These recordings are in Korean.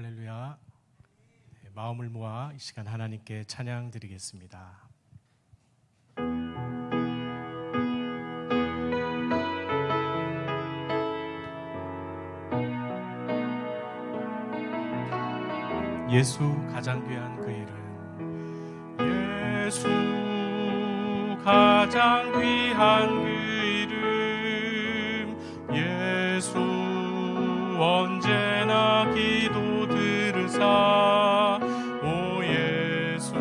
할렐루야. 마음을 모아 이 시간 하나님께 찬양 드리겠습니다. 예수 가장 귀한 그 이름, 예수 가장 귀한 그 이름, 예수 언제나 기도 들으사, 오 예수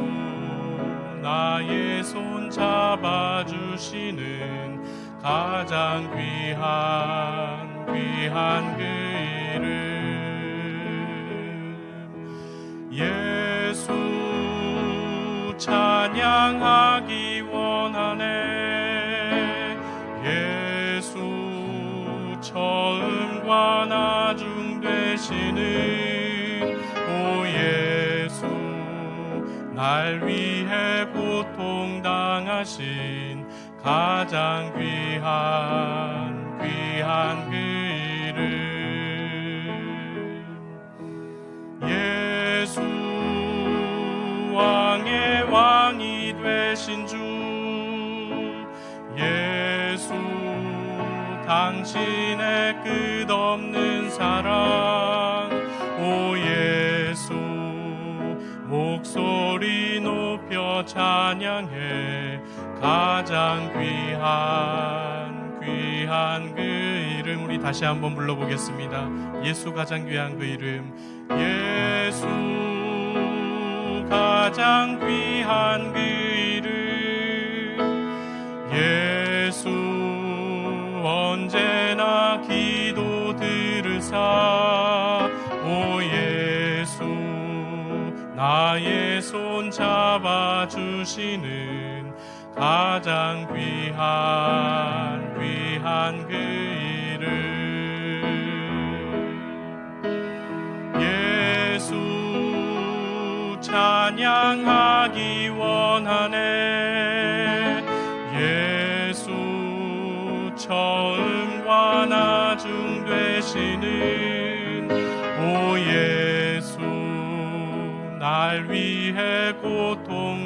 나의 손 잡아주시는 가장 귀한 그 이름, 예수 찬양하기 원하네. 예수 처음과 나중 되시는 오 예수 날 위해 고통당하신 가장 귀한 그 이름, 예수 왕의 왕이 되신 주, 예수 당신의 끝없는 사랑, 오 예수 목소리 높여 찬양해 가장 귀한 그 이름. 우리 다시 한번 불러보겠습니다. 예수 가장 귀한 그 이름, 예수 가장 귀한 그 이름, 예수 언제나 기도 들으사, 오 예수 나의 손 잡아주시는 가장 귀한 그 이름, 예수 찬양하기 원하네. 예수 처음과 나중 되시는 오 예수 날 위해 고통당하신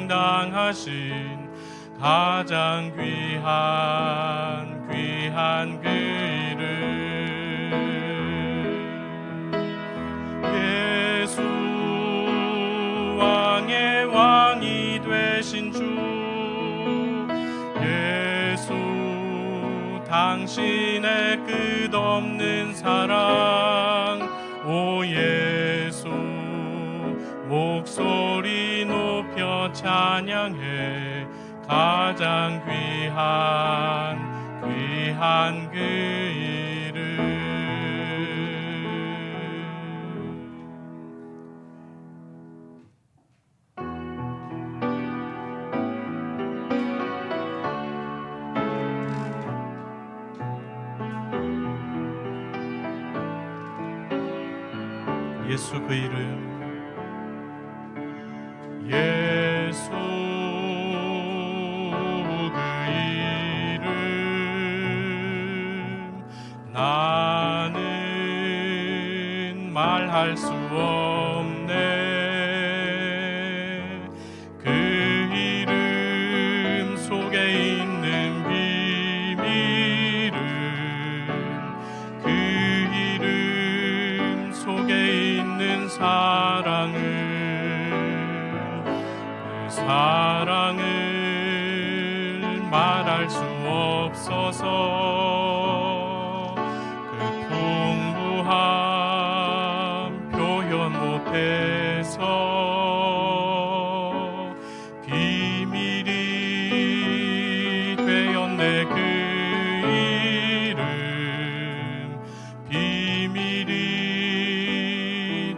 가장 귀한 그 이름, 예수 왕의 왕이 되신 주, 예수 당신의 끝없는 사랑, 오 예수 목소리 높여 찬양해 가장 귀한 그 이름, 예수 그 이름, 예수 그 이름 나는 말할 수 없네. 그 이름 속에 있는 비밀은, 그 이름 속에 있는 사랑을, 사랑을 말할 수 없어서 그 풍부함 표현 못해서 비밀이 되었네. 그 이름 비밀이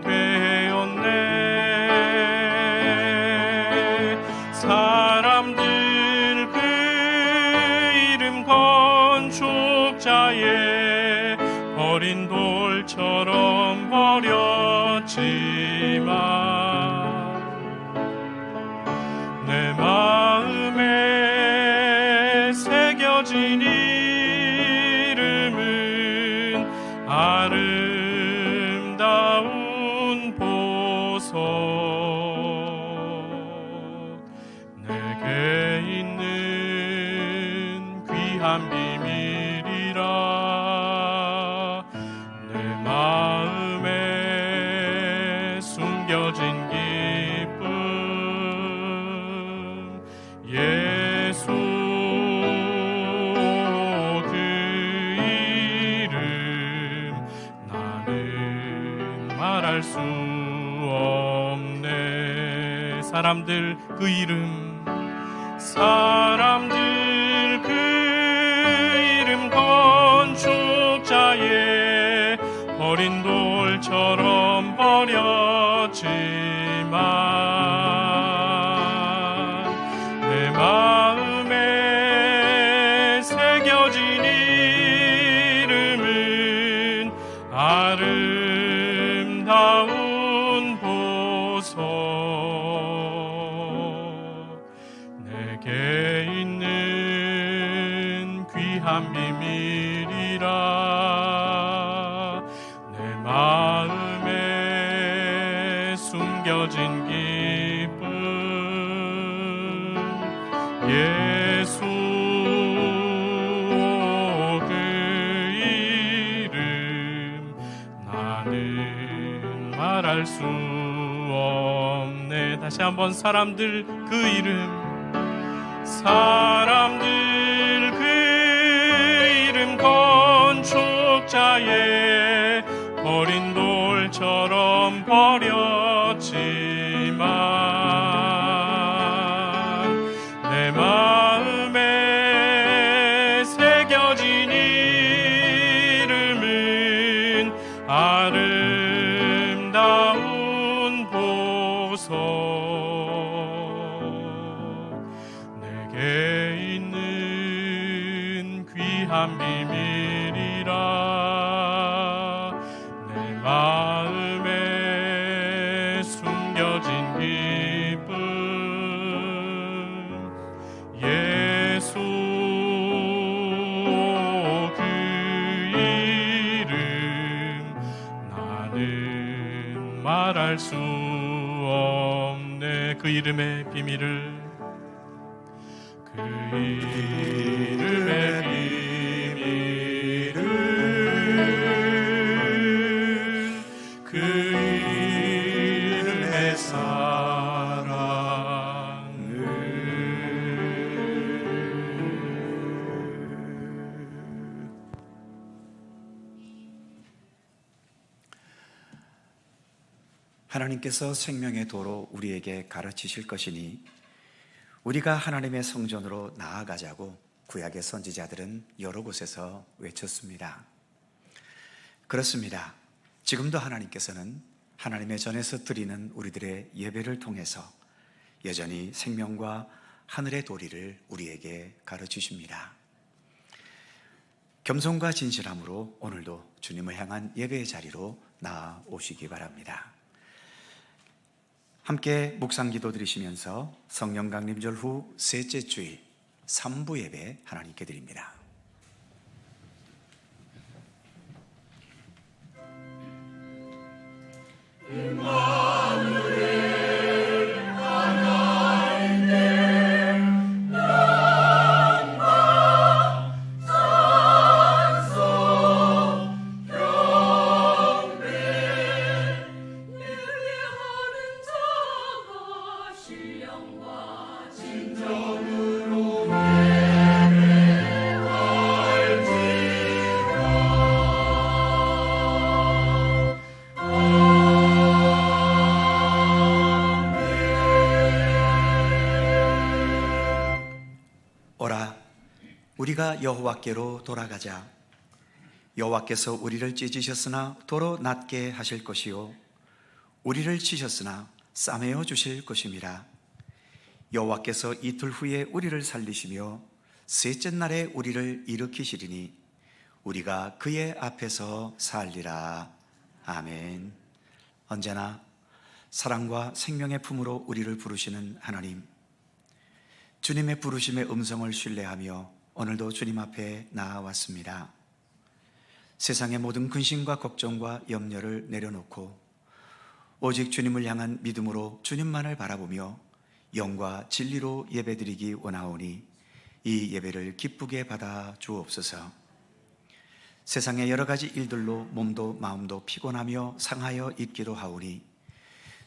되었네. 사람들 그 이름 건축자의 버린 돌처럼 버렸지만 내 마음에 새겨진 이름은 아름다운 보 말할 수 없네. 사람들 그 이름, 사람들 그 이름 건축자의 버린 돌처럼 버렸지만 내 마음에 새겨진 이름은 아름다운 보석. 내게 있는 귀한 비밀이라 내 마음에 숨겨진 기쁨. 예수 그 이름 나는 말할 수 없네. 다시 한번 사람들 그 이름, 사람들 그 이름 건축자의 버린 돌처럼 버렸지만 내 마음에 새겨진 이름은 아름다운 보석. 내게 있는 귀한 비밀이라 내 마음에 숨겨진 기쁨. 예수 그 이름 나는 말할 수 없네. 그 이름의 비밀을, 그 이름의 비밀을, 그 이름의 사랑을. 하나님께서 생명의 도로 우리에게 가르치실 것이니 우리가 하나님의 성전으로 나아가자고 구약의 선지자들은 여러 곳에서 외쳤습니다. 그렇습니다. 지금도 하나님께서는 하나님의 전에서 드리는 우리들의 예배를 통해서 여전히 생명과 하늘의 도리를 우리에게 가르치십니다. 겸손과 진실함으로 오늘도 주님을 향한 예배의 자리로 나아오시기 바랍니다. 함께 묵상기도 드리시면서 성령 강림절 후 셋째 주일 3부 예배 하나님께 드립니다. 우리가 여호와께로 돌아가자. 여호와께서 우리를 찢으셨으나 도로 낫게 하실 것이요 우리를 치셨으나 싸매어 주실 것임이라. 여호와께서 이틀 후에 우리를 살리시며 셋째 날에 우리를 일으키시리니 우리가 그의 앞에서 살리라. 아멘. 언제나 사랑과 생명의 품으로 우리를 부르시는 하나님, 주님의 부르심의 음성을 신뢰하며 오늘도 주님 앞에 나아왔습니다. 세상의 모든 근심과 걱정과 염려를 내려놓고 오직 주님을 향한 믿음으로 주님만을 바라보며 영과 진리로 예배드리기 원하오니 이 예배를 기쁘게 받아 주옵소서. 세상의 여러 가지 일들로 몸도 마음도 피곤하며 상하여 있기도 하오니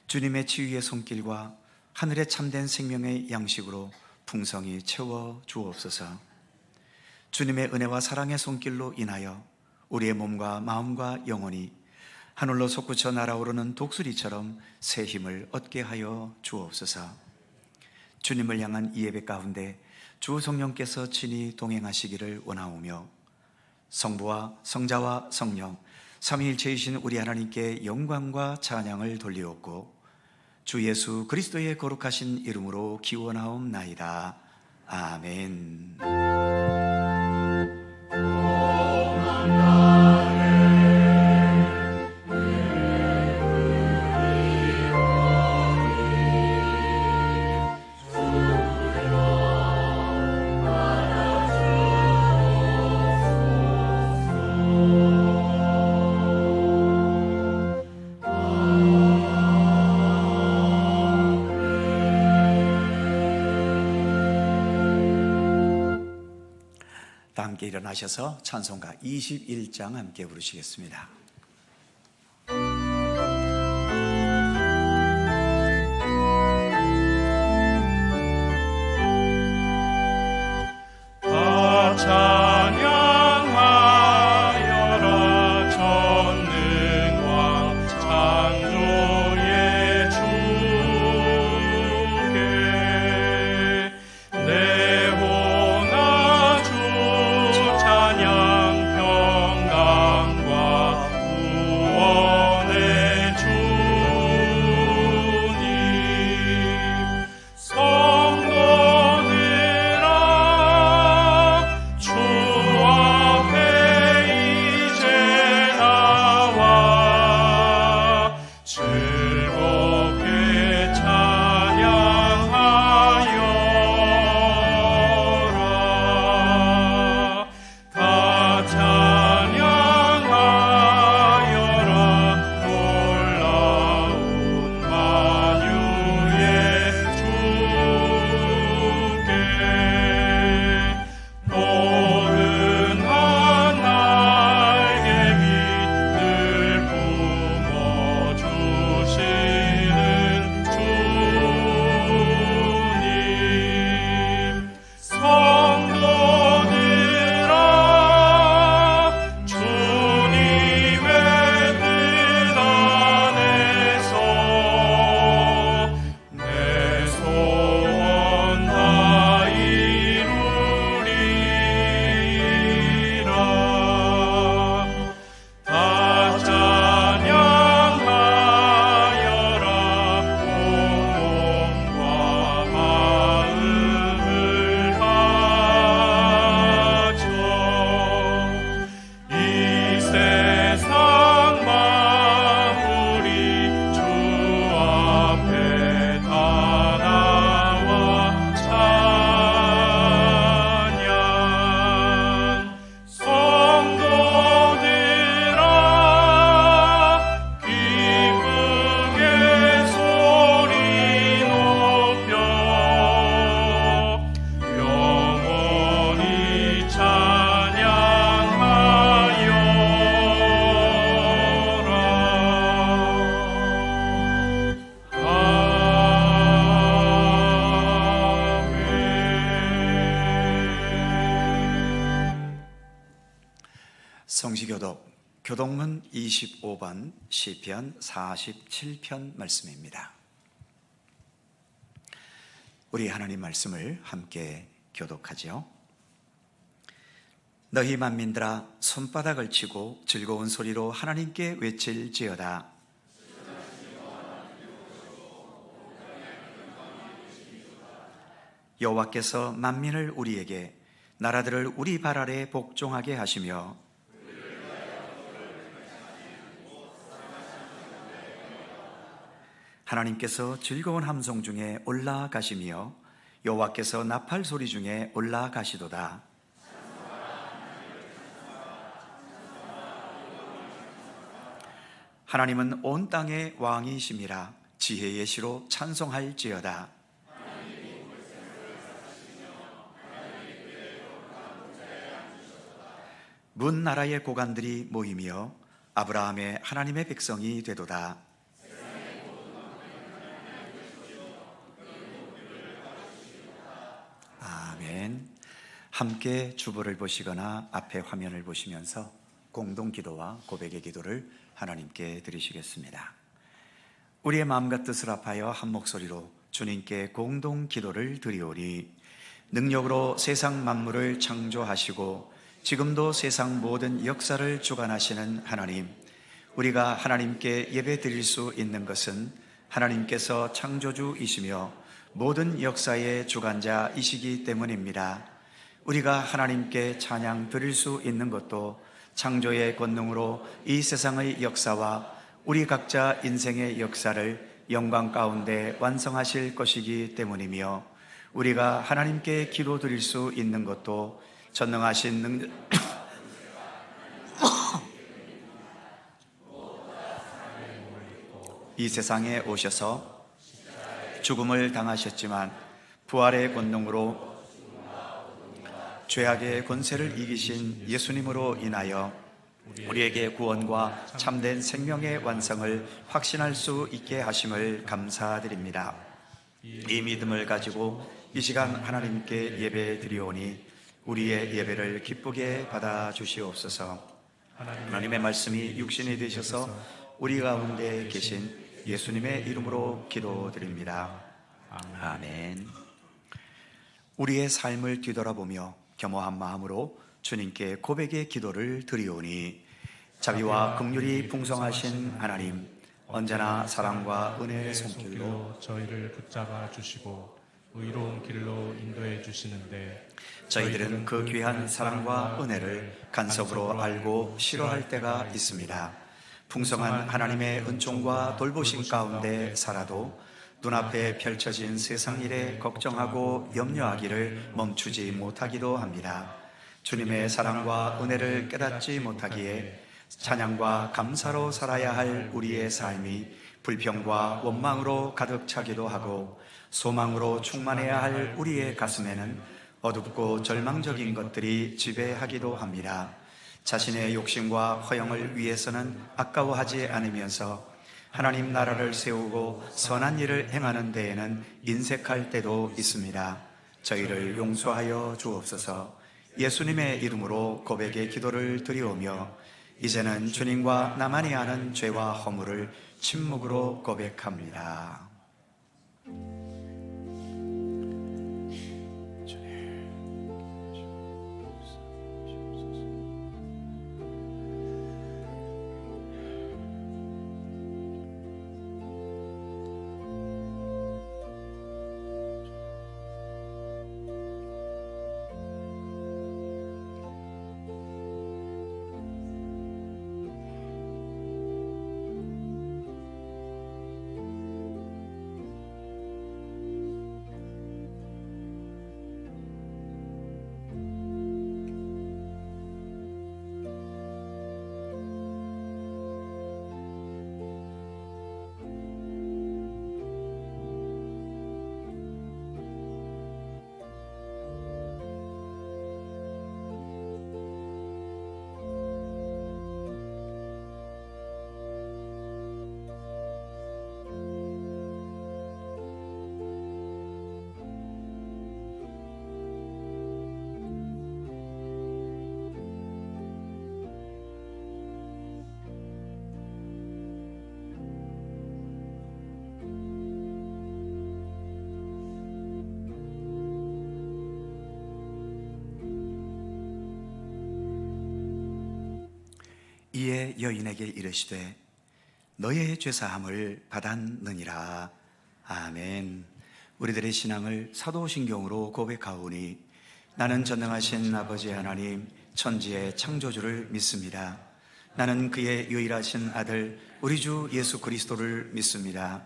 주님의 치유의 손길과 하늘의 참된 생명의 양식으로 풍성히 채워 주옵소서. 주님의 은혜와 사랑의 손길로 인하여 우리의 몸과 마음과 영혼이 하늘로 솟구쳐 날아오르는 독수리처럼 새 힘을 얻게 하여 주옵소서. 주님을 향한 이 예배 가운데 주 성령께서 친히 동행하시기를 원하오며 성부와 성자와 성령 삼위일체이신 우리 하나님께 영광과 찬양을 돌리옵고 주 예수 그리스도의 거룩하신 이름으로 기원하옵나이다. 아멘. 다 함께 일어나셔서 찬송가 21장 함께 부르시겠습니다. 다 찬양하여라 전능왕 창조의 주께 내 혼아 주 찬양 평강과 구원의 주님 성도들아 주 앞에 이제 나와 즐겁게 찬양하여라. 다 찬양하여라. 놀라운 만유의 주께 포근한 날개 밑을 품어주시는 주님 성도들아 주님의 뜻 안에서 내 소원 다 이루리라. 다 찬양하여라. 온몸과 마음을 바쳐 이 세상 만물이 주 앞에 다 나와 찬양. 성도들아 기쁘게 소리 높여 영원히 찬양하여라. 성시교독 교독문 25번 시편 47편 말씀입니다. 우리 하나님 말씀을 함께 교독하죠. 너희 만민들아 손바닥을 치고 즐거운 소리로 하나님께 외칠지어다. 여호와께서 만민을 우리에게 나라들을 우리 발 아래 복종하게 하시며 하나님께서 즐거운 함성 중에 올라가시며 여호와께서 나팔 소리 중에 올라가시도다. 하나님은 온 땅의 왕이심이라. 지혜의 시로 찬송할지어다. 문 나라의 고관들이 모이며 아브라함의 하나님의 백성이 되도다. 아멘. 함께 주보를 보시거나 앞에 화면을 보시면서 공동 기도와 고백의 기도를 하나님께 드리시겠습니다. 우리의 마음과 뜻을 합하여 한 목소리로 주님께 공동 기도를 드리오리. 능력으로 세상 만물을 창조하시고 지금도 세상 모든 역사를 주관하시는 하나님, 우리가 하나님께 예배 드릴 수 있는 것은 하나님께서 창조주이시며 모든 역사의 주관자이시기 때문입니다. 우리가 하나님께 찬양 드릴 수 있는 것도 창조의 권능으로 이 세상의 역사와 우리 각자 인생의 역사를 영광 가운데 완성하실 것이기 때문이며, 우리가 하나님께 기도 드릴 수 있는 것도 전능하신 능력 이 세상에 오셔서 죽음을 당하셨지만 부활의 권능으로 죄악의 권세를 이기신 예수님으로 인하여 우리에게 구원과 참된 생명의 완성을 확신할 수 있게 하심을 감사드립니다. 이 믿음을 가지고 이 시간 하나님께 예배 드리오니 우리의 예배를 기쁘게 받아 주시옵소서. 하나님의 말씀이 육신이 되셔서 우리 가운데 계신 예수님의 이름으로 기도드립니다. 아멘. 우리의 삶을 뒤돌아보며 겸허한 마음으로 주님께 고백의 기도를 드리오니, 자비와 긍휼이 풍성하신 하나님, 언제나 사랑과 은혜의 손길로 저희를 붙잡아 주시고 의로운 길로 인도해 주시는데, 저희들은 그 귀한 사랑과 은혜를 간섭으로 알고 싫어할 때가 있습니다. 풍성한 하나님의 은총과 돌보심 가운데 살아도 눈앞에 펼쳐진 세상 일에 걱정하고 염려하기를 멈추지 못하기도 합니다. 주님의 사랑과 은혜를 깨닫지 못하기에 찬양과 감사로 살아야 할 우리의 삶이 불평과 원망으로 가득 차기도 하고, 소망으로 충만해야 할 우리의 가슴에는 어둡고 절망적인 것들이 지배하기도 합니다. 자신의 욕심과 허영을 위해서는 아까워하지 않으면서 하나님 나라를 세우고 선한 일을 행하는 데에는 인색할 때도 있습니다. 저희를 용서하여 주옵소서. 예수님의 이름으로 고백의 기도를 드리오며, 이제는 주님과 나만이 아는 죄와 허물을 침묵으로 고백합니다. 이에 여인에게 이르시되 너의 죄사함을 받았느니라. 아멘. 우리들의 신앙을 사도신경으로 고백하오니, 나는 전능하신 아버지 하나님 천지의 창조주를 믿습니다. 나는 그의 유일하신 아들 우리 주 예수 그리스도를 믿습니다.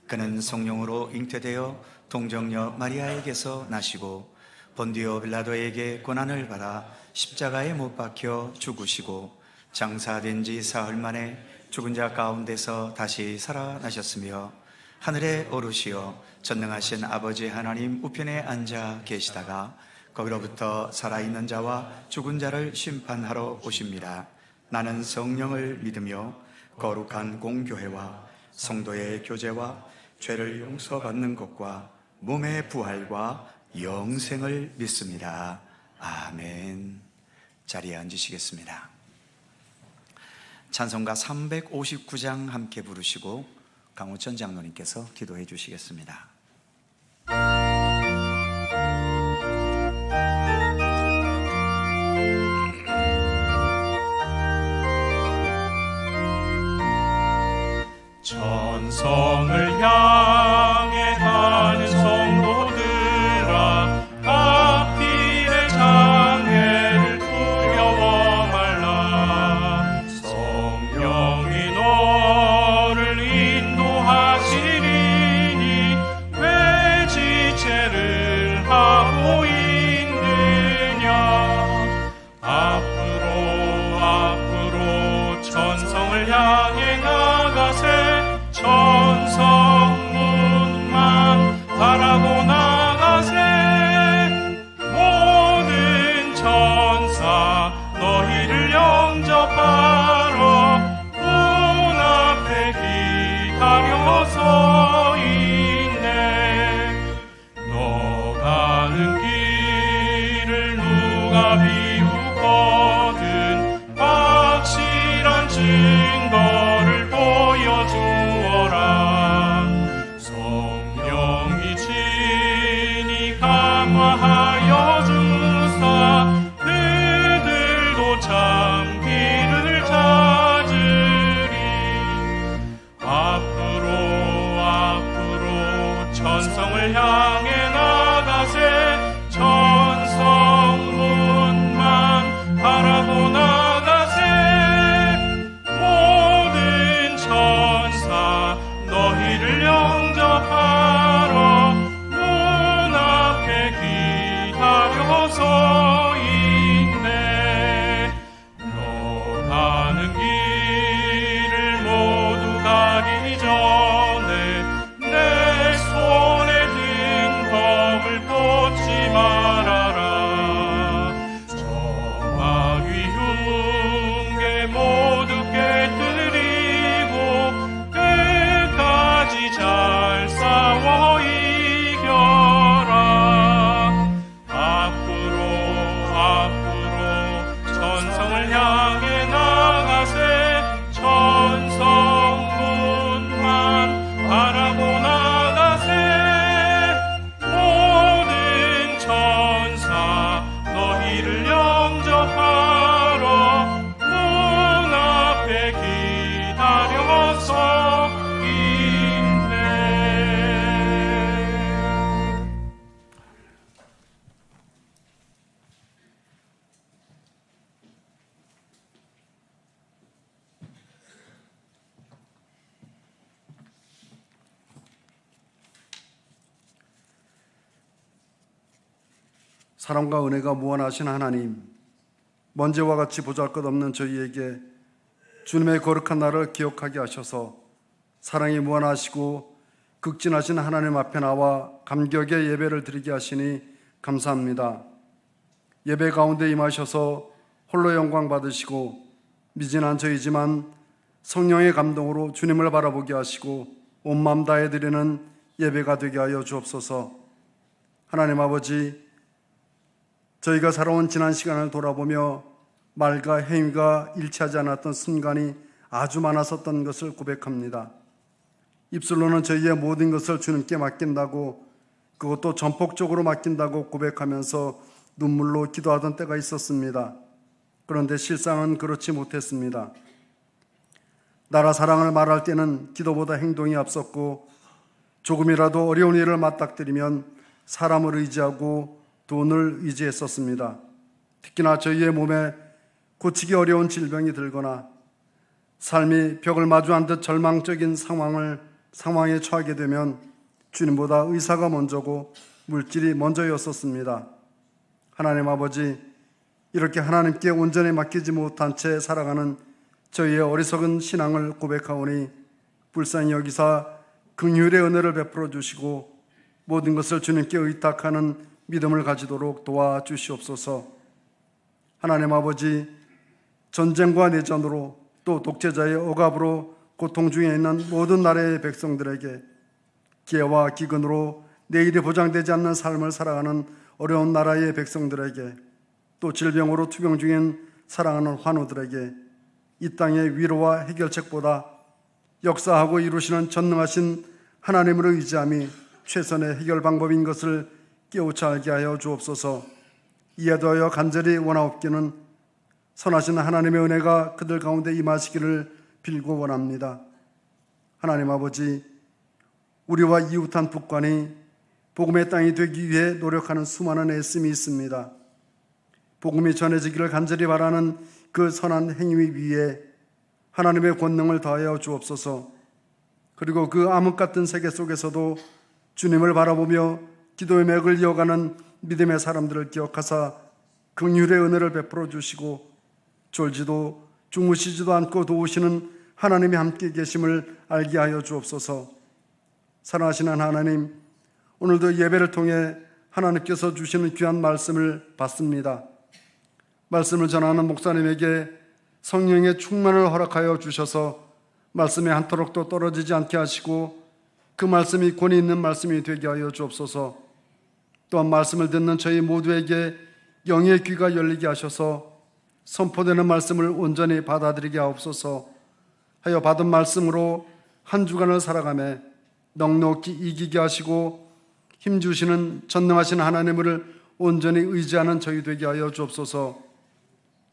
그는 성령으로 잉태되어 동정녀 마리아에게서 나시고 본디오 빌라도에게 고난을 받아 십자가에 못 박혀 죽으시고 장사된 지 사흘 만에 죽은 자 가운데서 다시 살아나셨으며 하늘에 오르시어 전능하신 아버지 하나님 우편에 앉아 계시다가 거기로부터 살아있는 자와 죽은 자를 심판하러 오십니다. 나는 성령을 믿으며 거룩한 공교회와 성도의 교제와 죄를 용서받는 것과 몸의 부활과 영생을 믿습니다. 아멘. 자리에 앉으시겠습니다. 찬송가 359장 함께 부르시고 강우천 장로님께서 기도해 주시겠습니다. 천성을 향해 가는 성도들아, 앞길의 장애를 두려워 말라. 성령이 너를 인도하시리니 왜 지체를 하고 있느냐. 앞으로 천성을 향해 나가세. 천성문만 바라고 나가세. 모든 천사 너희를 영접하러 문 앞에 기다려 서 있네. 너 가는 길을 누가 비우거든 확실한 증거를 보여주어라. 성령이 친히 감화하여 주사 그들도 참 길을 찾으리. 앞으로 천성을 향해 나가세. 천성문만 바라고 나가세. 모든 천사 너희를 영접하러 문 앞에 기다려 서 있네. 너 가는 길을 모두 가기 전에 내 손에 든 검을 꽂지 말아라. 저마귀 흉계 모두 깨뜨리고 끝까지 잘 싸워 이겨라. 앞으로 천성을 향해 나가세. 천성문만 바라고 나가세. 모든 천사 너희를 영접하러 문 앞에 기다려 서 있네. 사랑과 은혜가 무한하신 하나님, 먼지와 같이 보잘것없는 저희에게 주님의 거룩한 날을 기억하게 하셔서 사랑이 무한하시고 극진하신 하나님 앞에 나와 감격의 예배를 드리게 하시니 감사합니다. 예배 가운데 임하셔서 홀로 영광 받으시고 미진한 저희지만 성령의 감동으로 주님을 바라보게 하시고 온 마음 다해 드리는 예배가 되게 하여 주옵소서. 하나님 아버지, 저희가 살아온 지난 시간을 돌아보며 말과 행위가 일치하지 않았던 순간이 아주 많았었던 것을 고백합니다. 입술로는 저희의 모든 것을 주님께 맡긴다고, 그것도 전폭적으로 맡긴다고 고백하면서 눈물로 기도하던 때가 있었습니다. 그런데 실상은 그렇지 못했습니다. 나라 사랑을 말할 때는 기도보다 행동이 앞섰고, 조금이라도 어려운 일을 맞닥뜨리면 사람을 의지하고 돈을 의지했었습니다. 특히나 저희의 몸에 고치기 어려운 질병이 들거나 삶이 벽을 마주한 듯 절망적인 상황에 처하게 되면 주님보다 의사가 먼저고 물질이 먼저였었습니다. 하나님 아버지, 이렇게 하나님께 온전히 맡기지 못한 채 살아가는 저희의 어리석은 신앙을 고백하오니 불쌍히 여기사 긍휼의 은혜를 베풀어 주시고 모든 것을 주님께 의탁하는 믿음을 가지도록 도와주시옵소서. 하나님 아버지, 전쟁과 내전으로 또 독재자의 억압으로 고통 중에 있는 모든 나라의 백성들에게 기회와 기근으로 내일이 보장되지 않는 삶을 살아가는 어려운 나라의 백성들에게 또 질병으로 투병 중인 사랑하는 환우들에게 이 땅의 위로와 해결책보다 역사하고 이루시는 전능하신 하나님을 의지함이 최선의 해결 방법인 것을 깨우쳐 알게 하여 주옵소서. 이에 더하여 간절히 원하옵기는 선하신 하나님의 은혜가 그들 가운데 임하시기를 빌고 원합니다. 하나님 아버지, 우리와 이웃한 북한이 복음의 땅이 되기 위해 노력하는 수많은 애씀이 있습니다. 복음이 전해지기를 간절히 바라는 그 선한 행위 위에 하나님의 권능을 더하여 주옵소서. 그리고 그 암흑 같은 세계 속에서도 주님을 바라보며 기도의 맥을 이어가는 믿음의 사람들을 기억하사 긍휼의 은혜를 베풀어 주시고 졸지도 주무시지도 않고 도우시는 하나님이 함께 계심을 알게 하여 주옵소서. 사랑하시는 하나님, 오늘도 예배를 통해 하나님께서 주시는 귀한 말씀을 받습니다. 말씀을 전하는 목사님에게 성령의 충만을 허락하여 주셔서 말씀이 한토록도 떨어지지 않게 하시고 그 말씀이 권위 있는 말씀이 되게 하여 주옵소서. 또한 말씀을 듣는 저희 모두에게 영의 귀가 열리게 하셔서 선포되는 말씀을 온전히 받아들이게 하옵소서. 하여 받은 말씀으로 한 주간을 살아가며 넉넉히 이기게 하시고 힘주시는 전능하신 하나님을 온전히 의지하는 저희 되게 하여 주옵소서.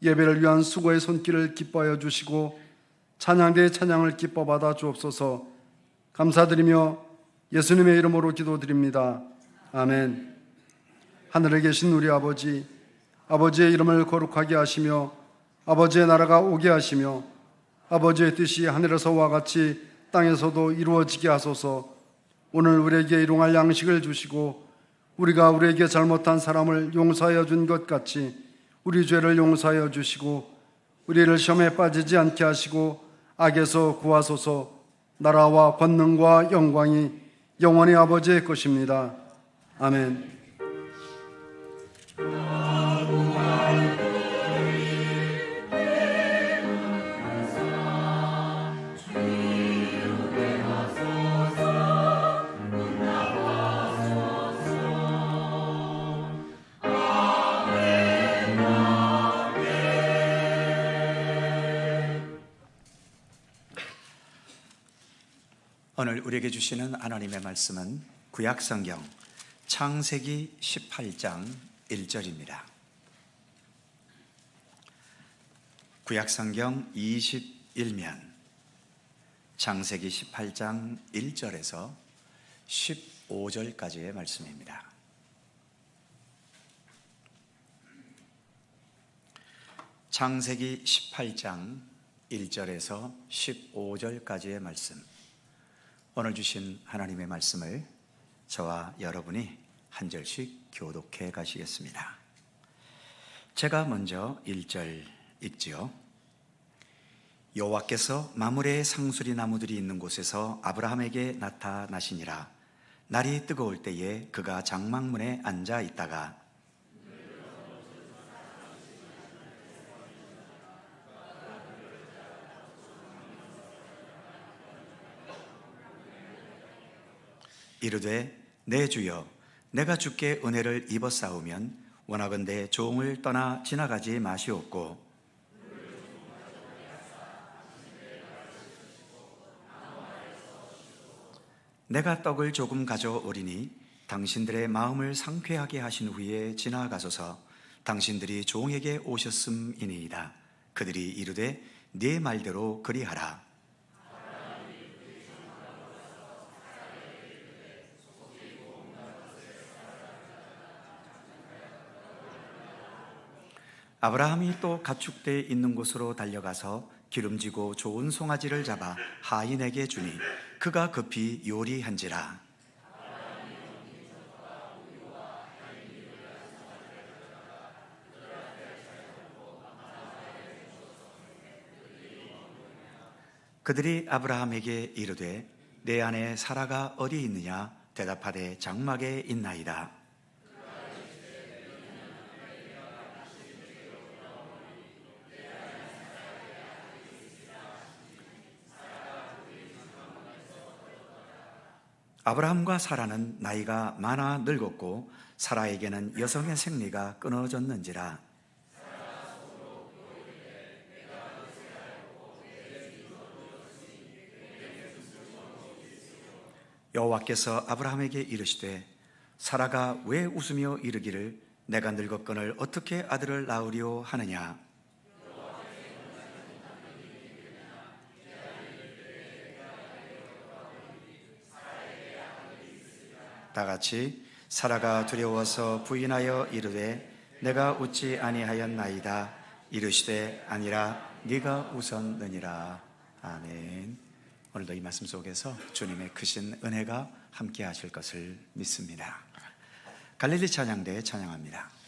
예배를 위한 수고의 손길을 기뻐하여 주시고 찬양대의 찬양을 기뻐 받아 주옵소서. 감사드리며 예수님의 이름으로 기도드립니다. 아멘. 하늘에 계신 우리 아버지, 아버지의 이름을 거룩하게 하시며 아버지의 나라가 오게 하시며 아버지의 뜻이 하늘에서와 같이 땅에서도 이루어지게 하소서. 오늘 우리에게 일용할 양식을 주시고 우리가 우리에게 잘못한 사람을 용서하여 준 것 같이 우리 죄를 용서하여 주시고 우리를 시험에 빠지지 않게 하시고 악에서 구하소서. 나라와 권능과 영광이 영원히 아버지의 것입니다. 아멘. 오늘 우리에게 주시는 하나님의 말씀은 구약성경 창세기 18장 1절입니다. 구약성경 21면 창세기 18장 1절에서 15절까지의 말씀입니다. 창세기 18장 1절에서 15절까지의 말씀, 오늘 주신 하나님의 말씀을 저와 여러분이 한 절씩 교독해 가시겠습니다. 제가 먼저 1절 읽지요. 여호와께서 마므레의 상수리 나무들이 있는 곳에서 아브라함에게 나타나시니라. 날이 뜨거울 때에 그가 장막문에 앉아 있다가 이르되 내 주여, 내가 주께 은혜를 입어 싸우면 원하건대 종을 떠나 지나가지 마시옵고 내가 떡을 조금 가져오리니 당신들의 마음을 상쾌하게 하신 후에 지나가소서. 당신들이 종에게 오셨음이니이다. 그들이 이르되 네 말대로 그리하라. 아브라함이 또 가축대 있는 곳으로 달려가서 기름지고 좋은 송아지를 잡아 하인에게 주니 그가 급히 요리한지라. 그들이 아브라함에게 이르되 내 아내 사라가 어디 있느냐? 대답하되 장막에 있나이다. 아브라함과 사라는 나이가 많아 늙었고 사라에게는 여성의 생리가 끊어졌는지라. 여호와께서 아브라함에게 이르시되 사라가 왜 웃으며 이르기를 내가 늙었거늘 어떻게 아들을 낳으리오 하느냐. 다 같이 사라가 두려워서 부인하여 이르되 내가 웃지 아니하였나이다. 이르시되 아니라 네가 웃었느니라. 아멘. 오늘도 이 말씀 속에서 주님의 크신 은혜가 함께 하실 것을 믿습니다. 갈릴리 찬양대 찬양합니다.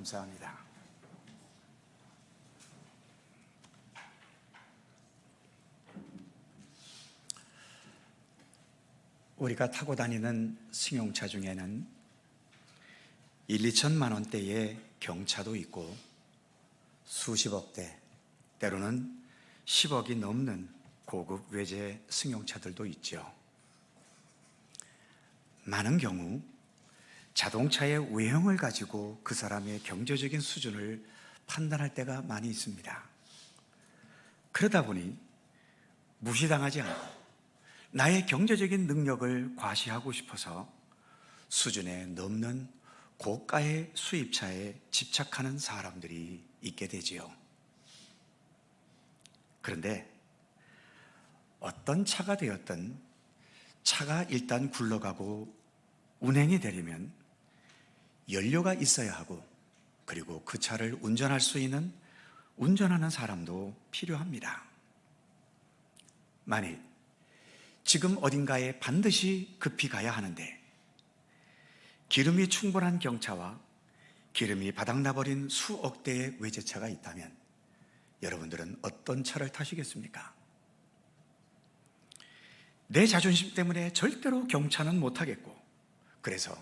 감사합니다. 우리가 타고 다니는 승용차 중에는 1, 2천만 원대의 경차도 있고 수십억 대, 때로는 10억이 넘는 고급 외제 승용차들도 있죠. 많은 경우 자동차의 외형을 가지고 그 사람의 경제적인 수준을 판단할 때가 많이 있습니다. 그러다 보니 무시당하지 않고 나의 경제적인 능력을 과시하고 싶어서 수준에 넘는 고가의 수입차에 집착하는 사람들이 있게 되지요. 그런데 어떤 차가 되었든 차가 일단 굴러가고 운행이 되려면 연료가 있어야 하고, 그리고 그 차를 운전할 수 있는 운전하는 사람도 필요합니다. 만일 지금 어딘가에 반드시 급히 가야 하는데 기름이 충분한 경차와 기름이 바닥나버린 수억 대의 외제차가 있다면 여러분들은 어떤 차를 타시겠습니까? 내 자존심 때문에 절대로 경차는 못하겠고, 그래서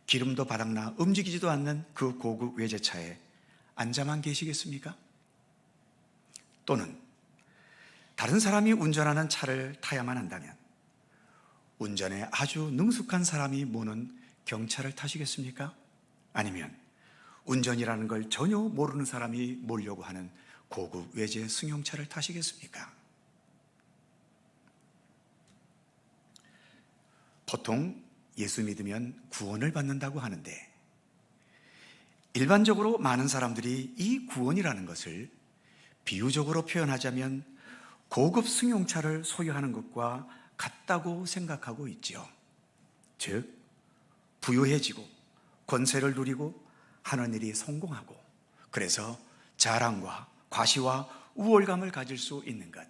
기름도 바닥나 움직이지도 않는 그 고급 외제차에 앉아만 계시겠습니까? 또는 다른 사람이 운전하는 차를 타야만 한다면 운전에 아주 능숙한 사람이 모는 경차를 타시겠습니까? 아니면 운전이라는 걸 전혀 모르는 사람이 몰려고 하는 고급 외제 승용차를 타시겠습니까? 보통 예수 믿으면 구원을 받는다고 하는데, 일반적으로 많은 사람들이 이 구원이라는 것을 비유적으로 표현하자면 고급 승용차를 소유하는 것과 같다고 생각하고 있지요. 즉, 부유해지고 권세를 누리고 하는 일이 성공하고, 그래서 자랑과 과시와 우월감을 가질 수 있는 것,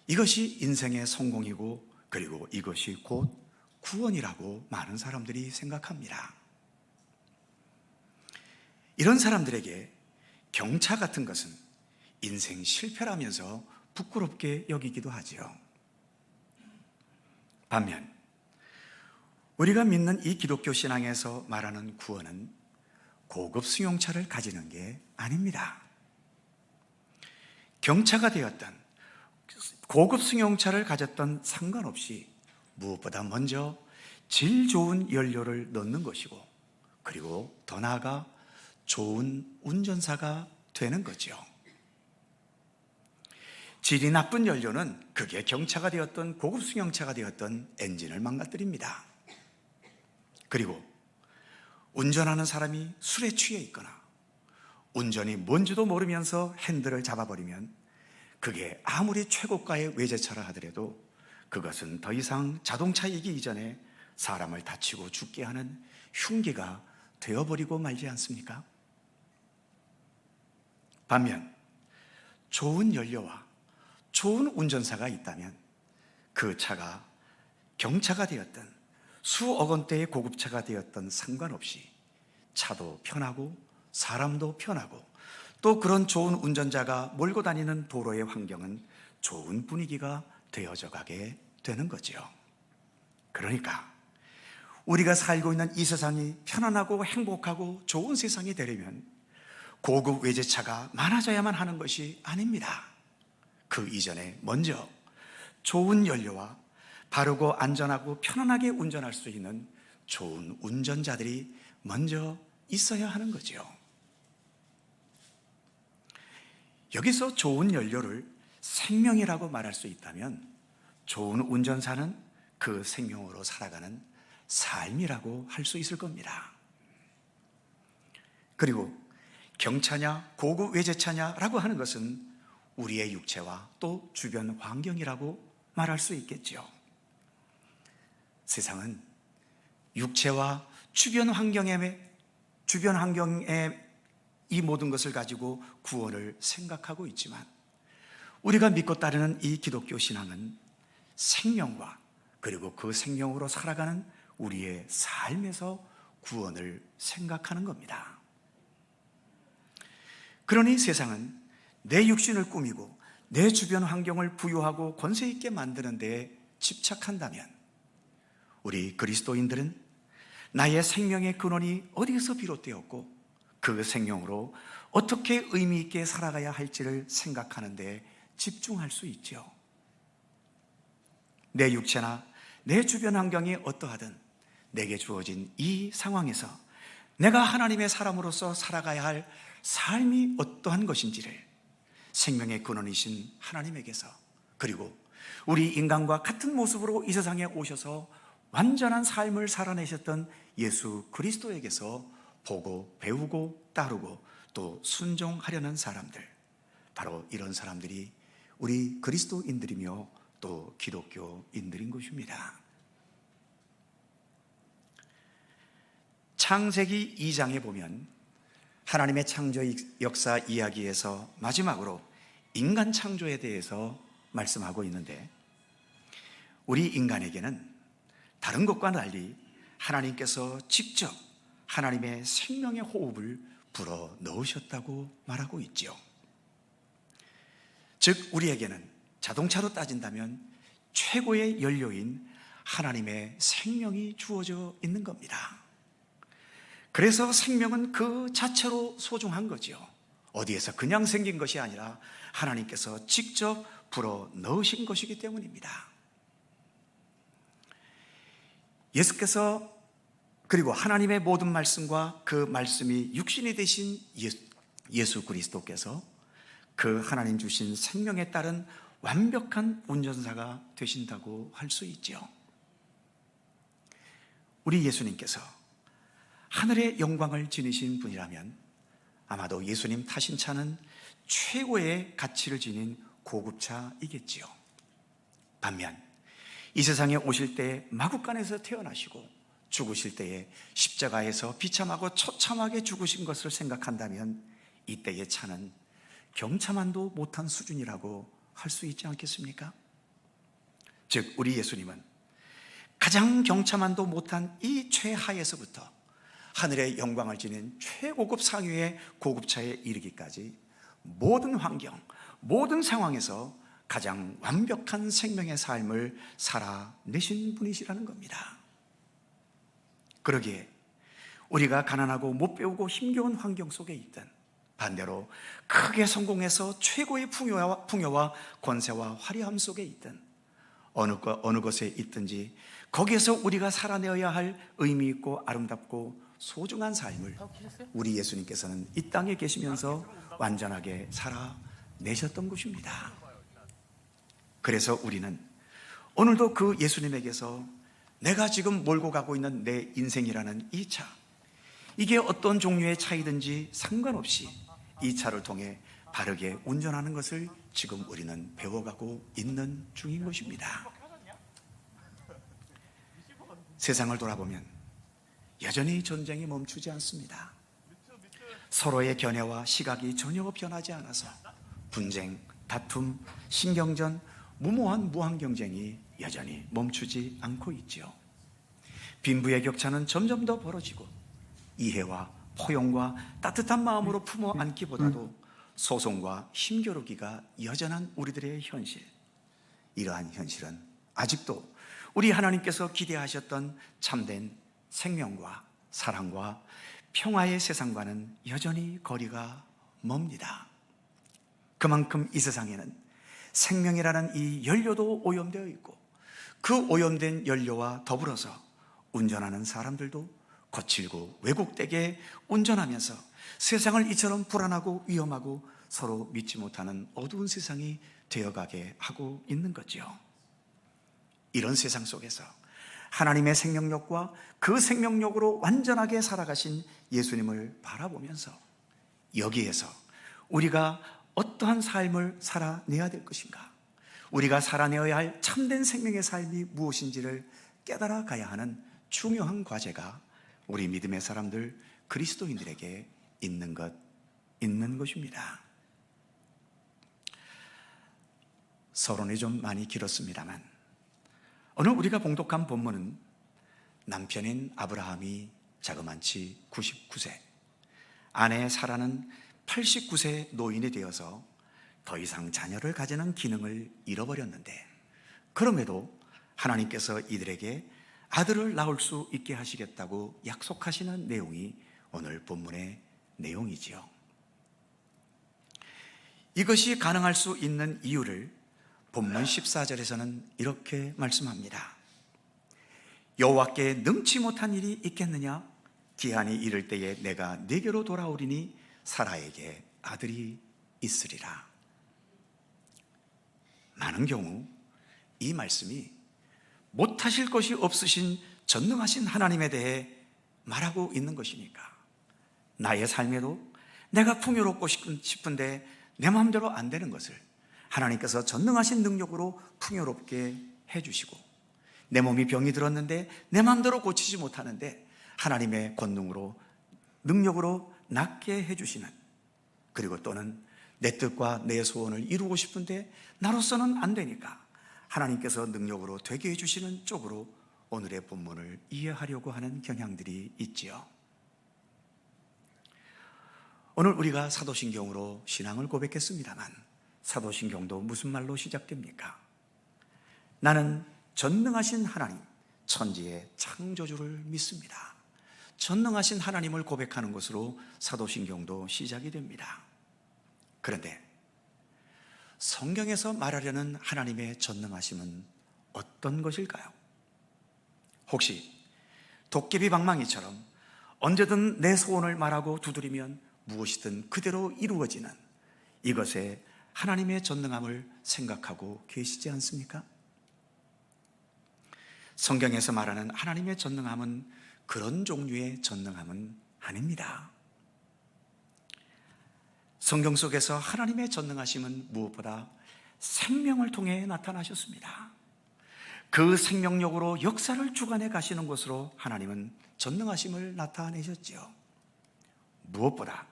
이것이 인생의 성공이고, 그리고 이것이 곧 구원이라고 많은 사람들이 생각합니다. 이런 사람들에게 경차 같은 것은 인생 실패라면서 부끄럽게 여기기도 하지요. 반면 우리가 믿는 이 기독교 신앙에서 말하는 구원은 고급 승용차를 가지는 게 아닙니다. 경차가 되었던 고급 승용차를 가졌던 상관없이 무엇보다 먼저 질 좋은 연료를 넣는 것이고, 그리고 더 나아가 좋은 운전사가 되는 거죠. 질이 나쁜 연료는 그게 경차가 되었던 고급 승용차가 되었던 엔진을 망가뜨립니다. 그리고 운전하는 사람이 술에 취해 있거나 운전이 뭔지도 모르면서 핸들을 잡아버리면 그게 아무리 최고가의 외제차라 하더라도 그것은 더 이상 자동차이기 이전에 사람을 다치고 죽게 하는 흉기가 되어버리고 말지 않습니까? 반면 좋은 연료와 좋은 운전사가 있다면 그 차가 경차가 되었든 수억 원대의 고급차가 되었든 상관없이 차도 편하고 사람도 편하고, 또 그런 좋은 운전자가 몰고 다니는 도로의 환경은 좋은 분위기가 되어져 가게 되는 거죠. 그러니까 우리가 살고 있는 이 세상이 편안하고 행복하고 좋은 세상이 되려면 고급 외제차가 많아져야만 하는 것이 아닙니다. 그 이전에 먼저 좋은 연료와 바르고 안전하고 편안하게 운전할 수 있는 좋은 운전자들이 먼저 있어야 하는 거죠. 여기서 좋은 연료를 생명이라고 말할 수 있다면 좋은 운전사는 그 생명으로 살아가는 삶이라고 할 수 있을 겁니다. 그리고 경차냐 고급 외제차냐라고 하는 것은 우리의 육체와 또 주변 환경이라고 말할 수 있겠죠. 세상은 육체와 주변 환경의 이 모든 것을 가지고 구원을 생각하고 있지만, 우리가 믿고 따르는 이 기독교 신앙은 생명과 그리고 그 생명으로 살아가는 우리의 삶에서 구원을 생각하는 겁니다. 그러니 세상은 내 육신을 꾸미고 내 주변 환경을 부유하고 권세 있게 만드는 데 집착한다면, 우리 그리스도인들은 나의 생명의 근원이 어디에서 비롯되었고 그 생명으로 어떻게 의미 있게 살아가야 할지를 생각하는 데 집중할 수 있죠. 내 육체나 내 주변 환경이 어떠하든 내게 주어진 이 상황에서 내가 하나님의 사람으로서 살아가야 할 삶이 어떠한 것인지를 생명의 근원이신 하나님에게서, 그리고 우리 인간과 같은 모습으로 이 세상에 오셔서 완전한 삶을 살아내셨던 예수 그리스도에게서 보고 배우고 따르고 또 순종하려는 사람들, 바로 이런 사람들이 우리 그리스도인들이며 또 기독교인들인 것입니다. 창세기 2장에 보면 하나님의 창조 역사 이야기에서 마지막으로 인간 창조에 대해서 말씀하고 있는데, 우리 인간에게는 다른 것과 달리 하나님께서 직접 하나님의 생명의 호흡을 불어 넣으셨다고 말하고 있지요. 즉 우리에게는 자동차로 따진다면 최고의 연료인 하나님의 생명이 주어져 있는 겁니다. 그래서 생명은 그 자체로 소중한 거지요. 어디에서 그냥 생긴 것이 아니라 하나님께서 직접 불어 넣으신 것이기 때문입니다. 예수께서, 그리고 하나님의 모든 말씀과 그 말씀이 육신이 되신 예수 그리스도께서 그 하나님 주신 생명에 따른 완벽한 운전사가 되신다고 할 수 있죠. 우리 예수님께서 하늘의 영광을 지니신 분이라면 아마도 예수님 타신 차는 최고의 가치를 지닌 고급차이겠지요. 반면 이 세상에 오실 때 마구간에서 태어나시고 죽으실 때에 십자가에서 비참하고 처참하게 죽으신 것을 생각한다면 이때의 차는 경차만도 못한 수준이라고 할 수 있지 않겠습니까? 즉 우리 예수님은 가장 경차만도 못한 이 최하에서부터 하늘의 영광을 지닌 최고급 상위의 고급차에 이르기까지 모든 환경, 모든 상황에서 가장 완벽한 생명의 삶을 살아내신 분이시라는 겁니다. 그러기에 우리가 가난하고 못 배우고 힘겨운 환경 속에 있든, 반대로 크게 성공해서 최고의 풍요와 권세와 화려함 속에 있든, 어느 곳에 있든지 거기에서 우리가 살아내어야 할 의미 있고 아름답고 소중한 삶을 우리 예수님께서는 이 땅에 계시면서 완전하게 살아내셨던 것입니다. 그래서 우리는 오늘도 그 예수님에게서 내가 지금 몰고 가고 있는 내 인생이라는 이 차, 이게 어떤 종류의 차이든지 상관없이 이 차를 통해 바르게 운전하는 것을 지금 우리는 배워가고 있는 중인 것입니다. 세상을 돌아보면 여전히 전쟁이 멈추지 않습니다. 서로의 견해와 시각이 전혀 변하지 않아서 분쟁, 다툼, 신경전, 무모한 무한 경쟁이 여전히 멈추지 않고 있지요. 빈부의 격차는 점점 더 벌어지고 이해와 포용과 따뜻한 마음으로 품어 안기보다도 소송과 힘겨루기가 여전한 우리들의 현실. 이러한 현실은 아직도 우리 하나님께서 기대하셨던 참된 생명과 사랑과 평화의 세상과는 여전히 거리가 멉니다. 그만큼 이 세상에는 생명이라는 이 연료도 오염되어 있고, 그 오염된 연료와 더불어서 운전하는 사람들도 거칠고 왜곡되게 운전하면서 세상을 이처럼 불안하고 위험하고 서로 믿지 못하는 어두운 세상이 되어가게 하고 있는 거죠. 이런 세상 속에서 하나님의 생명력과 그 생명력으로 완전하게 살아가신 예수님을 바라보면서 여기에서 우리가 어떠한 삶을 살아내야 될 것인가, 우리가 살아내어야 할 참된 생명의 삶이 무엇인지를 깨달아 가야 하는 중요한 과제가 우리 믿음의 사람들, 그리스도인들에게 있는 것입니다. 서론이 좀 많이 길었습니다만, 오늘 우리가 봉독한 본문은 남편인 아브라함이 자그만치 99세, 아내 사라는 89세 노인이 되어서 더 이상 자녀를 가지는 기능을 잃어버렸는데, 그럼에도 하나님께서 이들에게 아들을 낳을 수 있게 하시겠다고 약속하시는 내용이 오늘 본문의 내용이지요. 이것이 가능할 수 있는 이유를 본문 14절에서는 이렇게 말씀합니다. 여호와께 능치 못한 일이 있겠느냐? 기한이 이를 때에 내가 네게로 돌아오리니 사라에게 아들이 있으리라. 많은 경우 이 말씀이 못하실 것이 없으신 전능하신 하나님에 대해 말하고 있는 것이니까, 나의 삶에도 내가 풍요롭고 싶은데 내 마음대로 안 되는 것을 하나님께서 전능하신 능력으로 풍요롭게 해주시고, 내 몸이 병이 들었는데 내 마음대로 고치지 못하는데 하나님의 권능으로, 능력으로 낫게 해주시는, 그리고 또는 내 뜻과 내 소원을 이루고 싶은데 나로서는 안 되니까 하나님께서 능력으로 되게 해주시는 쪽으로 오늘의 본문을 이해하려고 하는 경향들이 있지요. 오늘 우리가 사도신경으로 신앙을 고백했습니다만, 사도신경도 무슨 말로 시작됩니까? 나는 전능하신 하나님, 천지의 창조주를 믿습니다. 전능하신 하나님을 고백하는 것으로 사도신경도 시작이 됩니다. 그런데 성경에서 말하려는 하나님의 전능하심은 어떤 것일까요? 혹시 도깨비 방망이처럼 언제든 내 소원을 말하고 두드리면 무엇이든 그대로 이루어지는 이것에 하나님의 전능함을 생각하고 계시지 않습니까? 성경에서 말하는 하나님의 전능함은 그런 종류의 전능함은 아닙니다. 성경 속에서 하나님의 전능하심은 무엇보다 생명을 통해 나타나셨습니다. 그 생명력으로 역사를 주관해 가시는 것으로 하나님은 전능하심을 나타내셨지요. 무엇보다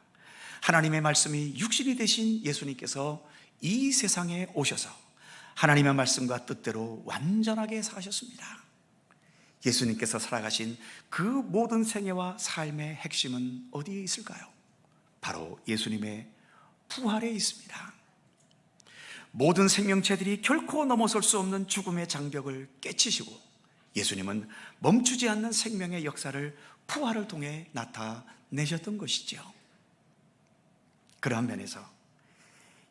하나님의 말씀이 육신이 되신 예수님께서 이 세상에 오셔서 하나님의 말씀과 뜻대로 완전하게 사셨습니다. 예수님께서 살아가신 그 모든 생애와 삶의 핵심은 어디에 있을까요? 바로 예수님의 부활에 있습니다. 모든 생명체들이 결코 넘어설 수 없는 죽음의 장벽을 깨치시고 예수님은 멈추지 않는 생명의 역사를 부활을 통해 나타내셨던 것이죠. 그러한 면에서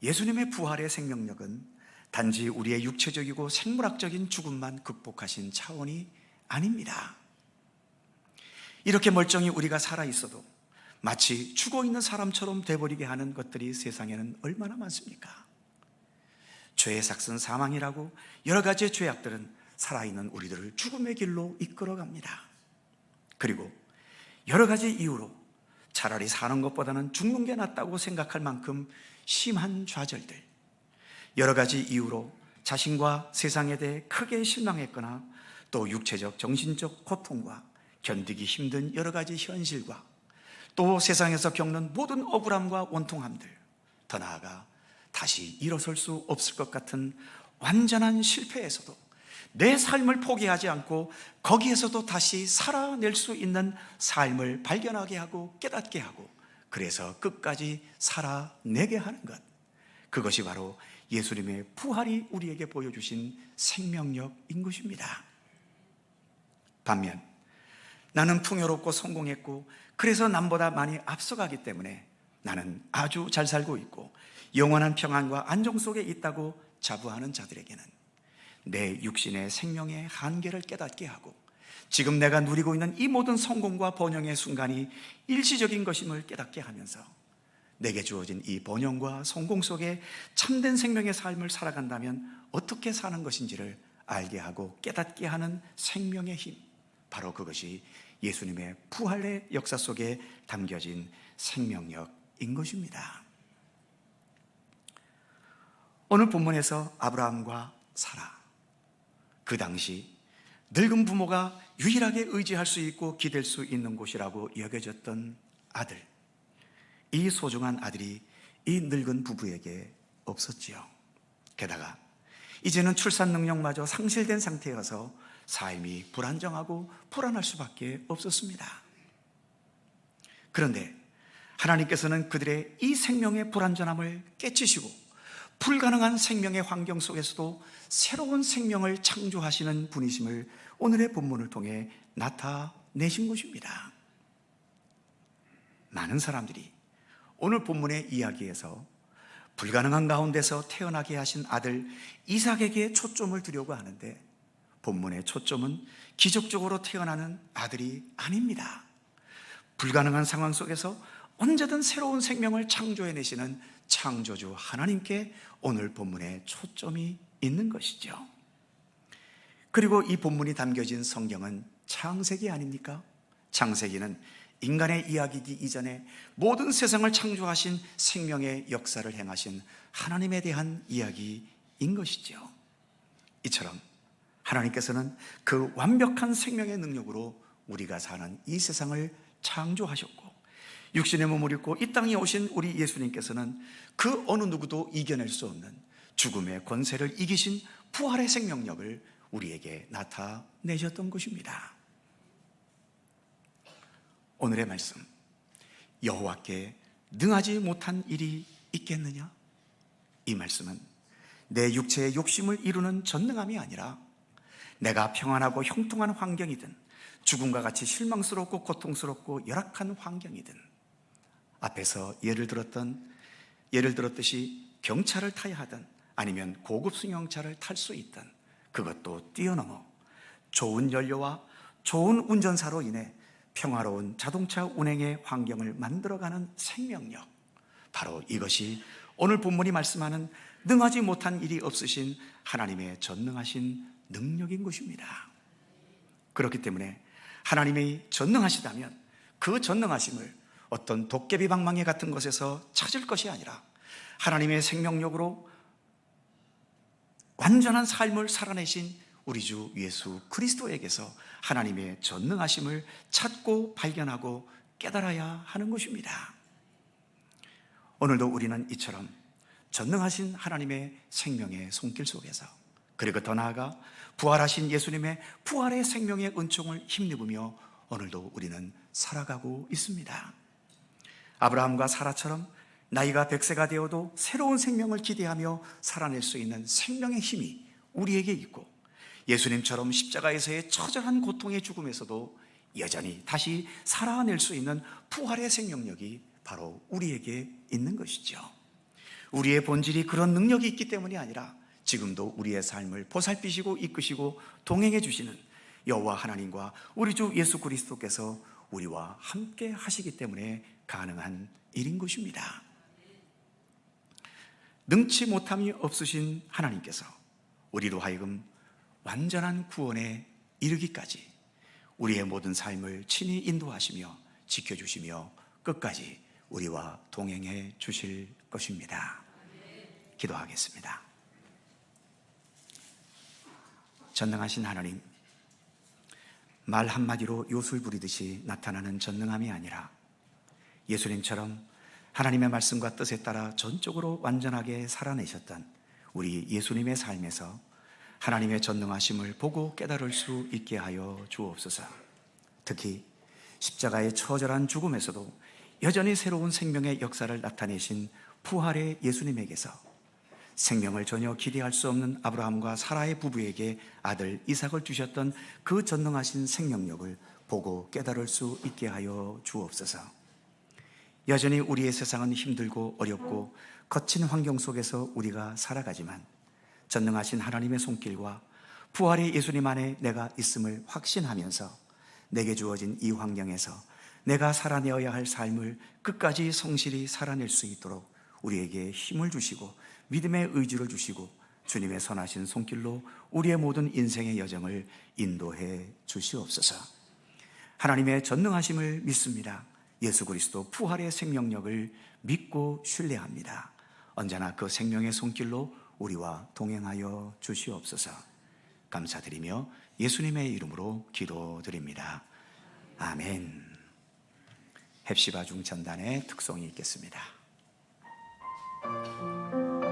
예수님의 부활의 생명력은 단지 우리의 육체적이고 생물학적인 죽음만 극복하신 차원이 아닙니다. 이렇게 멀쩡히 우리가 살아있어도 마치 죽어있는 사람처럼 돼버리게 하는 것들이 세상에는 얼마나 많습니까? 죄의 삭은 사망이라고 여러 가지의 죄악들은 살아있는 우리들을 죽음의 길로 이끌어갑니다. 그리고 여러 가지 이유로 차라리 사는 것보다는 죽는 게 낫다고 생각할 만큼 심한 좌절들, 여러 가지 이유로 자신과 세상에 대해 크게 실망했거나 또 육체적, 정신적 고통과 견디기 힘든 여러 가지 현실과 또 세상에서 겪는 모든 억울함과 원통함들, 더 나아가 다시 일어설 수 없을 것 같은 완전한 실패에서도 내 삶을 포기하지 않고 거기에서도 다시 살아낼 수 있는 삶을 발견하게 하고 깨닫게 하고 그래서 끝까지 살아내게 하는 것, 그것이 바로 예수님의 부활이 우리에게 보여주신 생명력인 것입니다. 반면 나는 풍요롭고 성공했고 그래서 남보다 많이 앞서가기 때문에 나는 아주 잘 살고 있고 영원한 평안과 안정 속에 있다고 자부하는 자들에게는 내 육신의 생명의 한계를 깨닫게 하고 지금 내가 누리고 있는 이 모든 성공과 번영의 순간이 일시적인 것임을 깨닫게 하면서 내게 주어진 이 번영과 성공 속에 참된 생명의 삶을 살아간다면 어떻게 사는 것인지를 알게 하고 깨닫게 하는 생명의 힘, 바로 그것이 예수님의 부활의 역사 속에 담겨진 생명력인 것입니다. 오늘 본문에서 아브라함과 사라, 그 당시 늙은 부모가 유일하게 의지할 수 있고 기댈 수 있는 곳이라고 여겨졌던 아들, 이 소중한 아들이 이 늙은 부부에게 없었지요. 게다가 이제는 출산 능력마저 상실된 상태여서 삶이 불안정하고 불안할 수밖에 없었습니다. 그런데 하나님께서는 그들의 이 생명의 불안전함을 깨치시고 불가능한 생명의 환경 속에서도 새로운 생명을 창조하시는 분이심을 오늘의 본문을 통해 나타내신 것입니다. 많은 사람들이 오늘 본문의 이야기에서 불가능한 가운데서 태어나게 하신 아들 이삭에게 초점을 두려고 하는데 본문의 초점은 기적적으로 태어나는 아들이 아닙니다. 불가능한 상황 속에서 언제든 새로운 생명을 창조해내시는 창조주 하나님께 오늘 본문에 초점이 있는 것이죠. 그리고 이 본문이 담겨진 성경은 창세기 아닙니까? 창세기는 인간의 이야기이기 이전에 모든 세상을 창조하신 생명의 역사를 행하신 하나님에 대한 이야기인 것이죠. 이처럼 하나님께서는 그 완벽한 생명의 능력으로 우리가 사는 이 세상을 창조하셨고, 육신의 몸을 입고 이 땅에 오신 우리 예수님께서는 그 어느 누구도 이겨낼 수 없는 죽음의 권세를 이기신 부활의 생명력을 우리에게 나타내셨던 것입니다. 오늘의 말씀, 여호와께 능하지 못한 일이 있겠느냐? 이 말씀은 내 육체의 욕심을 이루는 전능함이 아니라 내가 평안하고 형통한 환경이든 죽음과 같이 실망스럽고 고통스럽고 열악한 환경이든, 앞에서 예를 들었듯이 경차를 타야 하든 아니면 고급 승용차를 탈 수 있든, 그것도 뛰어넘어 좋은 연료와 좋은 운전사로 인해 평화로운 자동차 운행의 환경을 만들어가는 생명력, 바로 이것이 오늘 본문이 말씀하는 능하지 못한 일이 없으신 하나님의 전능하신 능력인 것입니다. 그렇기 때문에 하나님이 전능하시다면 그 전능하심을 어떤 도깨비 방망이 같은 것에서 찾을 것이 아니라 하나님의 생명력으로 완전한 삶을 살아내신 우리 주 예수 그리스도에게서 하나님의 전능하심을 찾고 발견하고 깨달아야 하는 것입니다. 오늘도 우리는 이처럼 전능하신 하나님의 생명의 손길 속에서, 그리고 더 나아가 부활하신 예수님의 부활의 생명의 은총을 힘입으며 오늘도 우리는 살아가고 있습니다. 아브라함과 사라처럼 나이가 100세가 되어도 새로운 생명을 기대하며 살아낼 수 있는 생명의 힘이 우리에게 있고, 예수님처럼 십자가에서의 처절한 고통의 죽음에서도 여전히 다시 살아낼 수 있는 부활의 생명력이 바로 우리에게 있는 것이죠. 우리의 본질이 그런 능력이 있기 때문이 아니라 지금도 우리의 삶을 보살피시고 이끄시고 동행해 주시는 여호와 하나님과 우리 주 예수 그리스도께서 우리와 함께 하시기 때문에 가능한 일인 것입니다. 능치 못함이 없으신 하나님께서 우리로 하여금 완전한 구원에 이르기까지 우리의 모든 삶을 친히 인도하시며 지켜주시며 끝까지 우리와 동행해 주실 것입니다. 기도하겠습니다. 전능하신 하나님, 말 한마디로 요술 부리듯이 나타나는 전능함이 아니라 예수님처럼 하나님의 말씀과 뜻에 따라 전적으로 완전하게 살아내셨던 우리 예수님의 삶에서 하나님의 전능하심을 보고 깨달을 수 있게 하여 주옵소서. 특히 십자가의 처절한 죽음에서도 여전히 새로운 생명의 역사를 나타내신 부활의 예수님에게서 생명을 전혀 기대할 수 없는 아브라함과 사라의 부부에게 아들 이삭을 주셨던 그 전능하신 생명력을 보고 깨달을 수 있게 하여 주옵소서. 여전히 우리의 세상은 힘들고 어렵고 거친 환경 속에서 우리가 살아가지만 전능하신 하나님의 손길과 부활의 예수님 안에 내가 있음을 확신하면서 내게 주어진 이 환경에서 내가 살아내어야 할 삶을 끝까지 성실히 살아낼 수 있도록 우리에게 힘을 주시고 믿음의 의지를 주시고 주님의 선하신 손길로 우리의 모든 인생의 여정을 인도해 주시옵소서. 하나님의 전능하심을 믿습니다. 예수 그리스도 부활의 생명력을 믿고 신뢰합니다. 언제나 그 생명의 손길로 우리와 동행하여 주시옵소서. 감사드리며 예수님의 이름으로 기도드립니다. 아멘. 헵시바 중천단의 특송이 있겠습니다. 우리는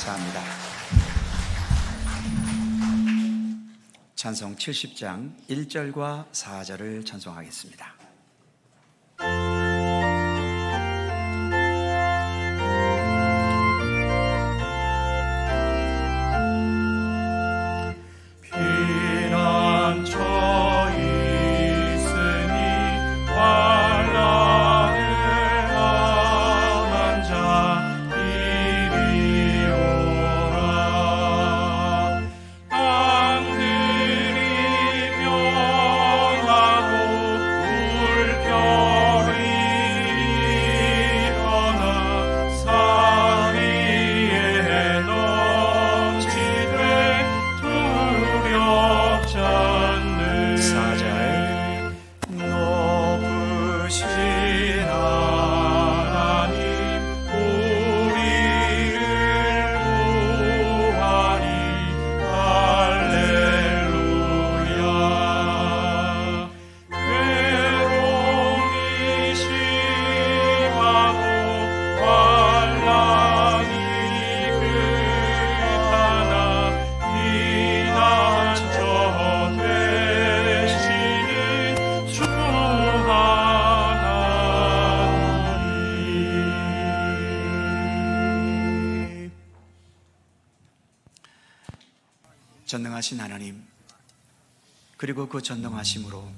감사합니다. 찬송 70장 1절과 4절을 찬송하겠습니다. 전능하신 하나님, 그리고 그 전능하심으로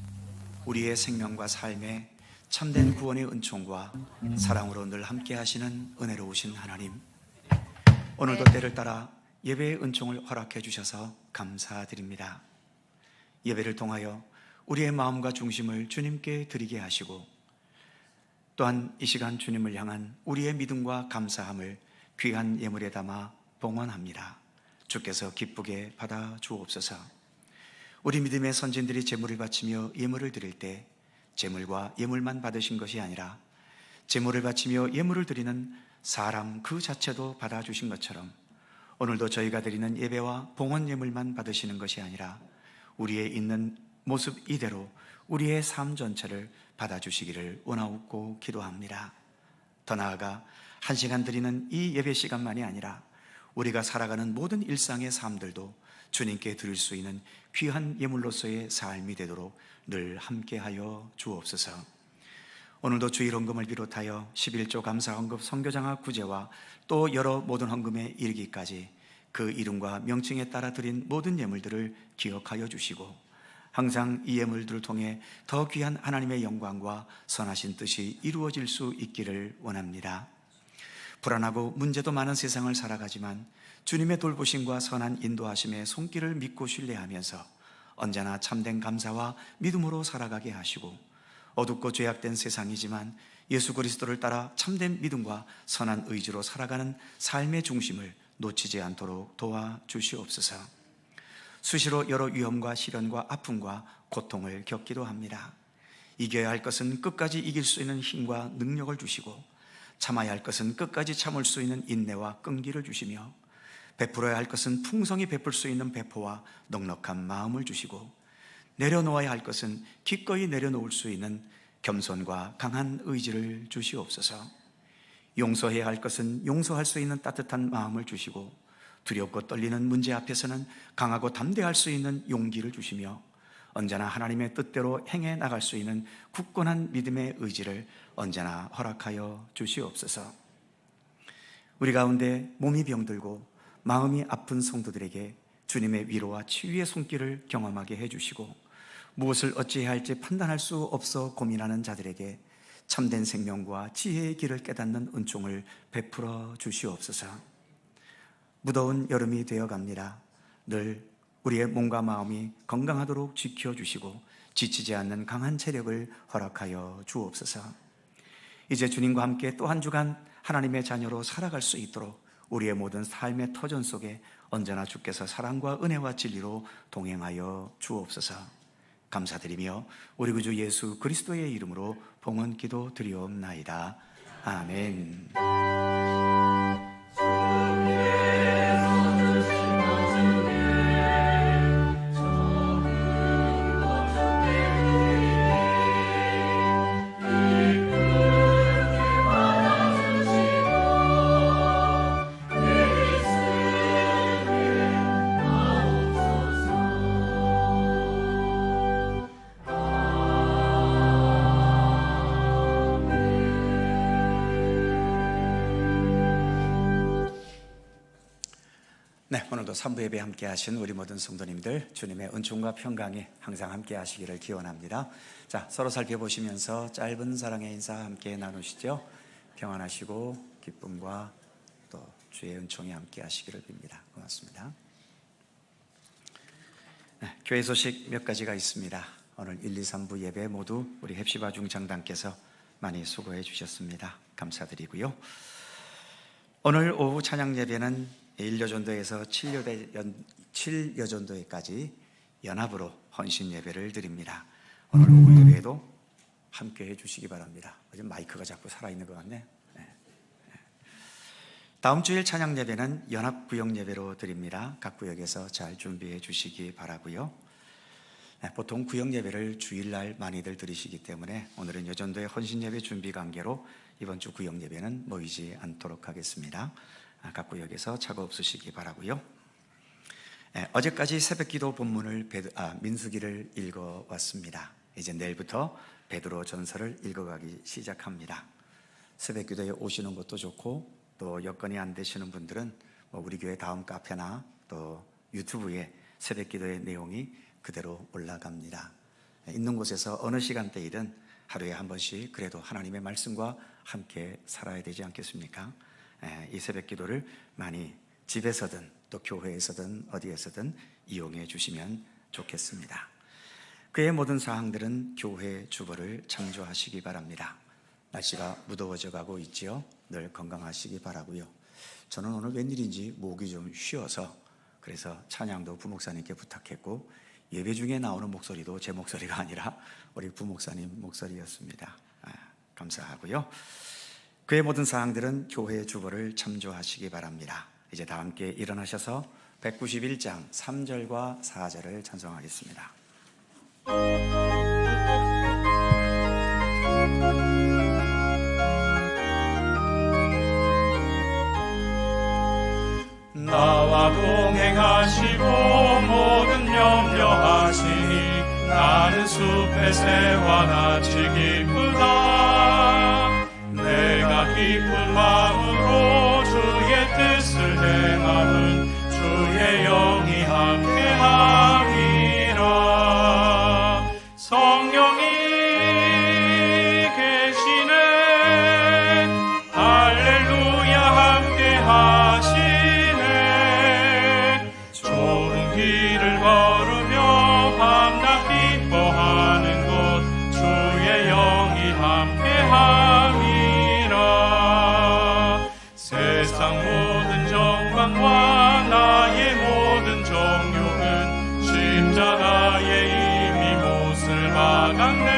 우리의 생명과 삶에 참된 구원의 은총과 사랑으로 늘 함께 하시는 은혜로우신 하나님, 오늘도 때를 따라 예배의 은총을 허락해 주셔서 감사드립니다. 예배를 통하여 우리의 마음과 중심을 주님께 드리게 하시고, 또한 이 시간 주님을 향한 우리의 믿음과 감사함을 귀한 예물에 담아 봉헌합니다. 주께서 기쁘게 받아 주옵소서. 우리 믿음의 선진들이 제물을 바치며 예물을 드릴 때 제물과 예물만 받으신 것이 아니라 제물을 바치며 예물을 드리는 사람 그 자체도 받아주신 것처럼, 오늘도 저희가 드리는 예배와 봉헌 예물만 받으시는 것이 아니라 우리의 있는 모습 이대로 우리의 삶 전체를 받아주시기를 원하옵고 기도합니다. 더 나아가 한 시간 드리는 이 예배 시간만이 아니라 우리가 살아가는 모든 일상의 삶들도 주님께 드릴 수 있는 귀한 예물로서의 삶이 되도록 늘 함께하여 주옵소서. 오늘도 주일 헌금을 비롯하여 11조 감사 헌금 선교장학 구제와 또 여러 모든 헌금에 이르기까지 그 이름과 명칭에 따라 드린 모든 예물들을 기억하여 주시고, 항상 이 예물들을 통해 더 귀한 하나님의 영광과 선하신 뜻이 이루어질 수 있기를 원합니다. 불안하고 문제도 많은 세상을 살아가지만 주님의 돌보심과 선한 인도하심의 손길을 믿고 신뢰하면서 언제나 참된 감사와 믿음으로 살아가게 하시고, 어둡고 죄악된 세상이지만 예수 그리스도를 따라 참된 믿음과 선한 의지로 살아가는 삶의 중심을 놓치지 않도록 도와주시옵소서. 수시로 여러 위험과 시련과 아픔과 고통을 겪기도 합니다. 이겨야 할 것은 끝까지 이길 수 있는 힘과 능력을 주시고, 참아야 할 것은 끝까지 참을 수 있는 인내와 끈기를 주시며, 베풀어야 할 것은 풍성히 베풀 수 있는 배포와 넉넉한 마음을 주시고, 내려놓아야 할 것은 기꺼이 내려놓을 수 있는 겸손과 강한 의지를 주시옵소서. 용서해야 할 것은 용서할 수 있는 따뜻한 마음을 주시고, 두렵고 떨리는 문제 앞에서는 강하고 담대할 수 있는 용기를 주시며, 언제나 하나님의 뜻대로 행해 나갈 수 있는 굳건한 믿음의 의지를 언제나 허락하여 주시옵소서. 우리 가운데 몸이 병들고 마음이 아픈 성도들에게 주님의 위로와 치유의 손길을 경험하게 해주시고, 무엇을 어찌해야 할지 판단할 수 없어 고민하는 자들에게 참된 생명과 지혜의 길을 깨닫는 은총을 베풀어 주시옵소서. 무더운 여름이 되어갑니다. 늘 우리의 몸과 마음이 건강하도록 지켜주시고 지치지 않는 강한 체력을 허락하여 주옵소서. 이제 주님과 함께 또 한 주간 하나님의 자녀로 살아갈 수 있도록 우리의 모든 삶의 터전 속에 언제나 주께서 사랑과 은혜와 진리로 동행하여 주옵소서. 감사드리며 우리 구주 예수 그리스도의 이름으로 봉헌 기도 드리옵나이다. 아멘. 네, 오늘도 3부 예배 함께 하신 우리 모든 성도님들 주님의 은총과 평강이 항상 함께 하시기를 기원합니다. 자, 서로 살펴보시면서 짧은 사랑의 인사 함께 나누시죠. 평안하시고 기쁨과 또 주의 은총이 함께 하시기를 빕니다. 고맙습니다. 네, 교회 소식 몇 가지가 있습니다. 오늘 1, 2, 3부 예배 모두 우리 헵시바 중장단께서 많이 수고해 주셨습니다. 감사드리고요. 오늘 오후 찬양 예배는 1여전도에서 7여전도에까지 연합으로 헌신 예배를 드립니다. 오늘 오후 예배에도 함께 해주시기 바랍니다. 요즘 마이크가 자꾸 살아있는 것 같네. 다음 주일 찬양 예배는 연합 구역 예배로 드립니다. 각 구역에서 잘 준비해 주시기 바라고요. 보통 구역 예배를 주일날 많이들 드리시기 때문에 오늘은 여전도의 헌신 예배 준비 관계로 이번 주 구역 예배는 모이지 않도록 하겠습니다. 각 구역에서 착오 없으시기 바라고요. 어제까지 새벽기도 본문을 민수기를 읽어왔습니다. 이제 내일부터 베드로 전서를 읽어가기 시작합니다. 새벽기도에 오시는 것도 좋고 또 여건이 안 되시는 분들은 우리 교회 다음 카페나 또 유튜브에 새벽기도의 내용이 그대로 올라갑니다. 있는 곳에서 어느 시간대이든 하루에 한 번씩 그래도 하나님의 말씀과 함께 살아야 되지 않겠습니까? 이 새벽 기도를 많이 집에서든 또 교회에서든 어디에서든 이용해 주시면 좋겠습니다. 그의 모든 사항들은 교회 주보를 참조하시기 바랍니다. 날씨가 무더워져 가고 있지요. 늘 건강하시기 바라고요. 저는 오늘 웬일인지 목이 좀 쉬어서 그래서 찬양도 부목사님께 부탁했고 예배 중에 나오는 목소리도 제 목소리가 아니라 우리 부목사님 목소리였습니다. 감사하고요. 그의 모든 사항들은 교회 주보를 참조하시기 바랍니다. 이제 다 함께 일어나셔서 191장 3절과 4절을 찬송하겠습니다. 나와 동행하시고 모든 염려하시니 나는 숲의 새와 낯이 기쁘다. 내가 기쁜 마음으로 주의 뜻을 행함은 주의 영이 함께함이라. 성령이 계시네. 할렐루야 함께하시네. 좋은 길을 걸으며 밤낮 기뻐하는 곳 주의 영이 함께함이라. 세상 모든 정황과 나의 모든 정욕은 십자가에 이미 못을 박았네.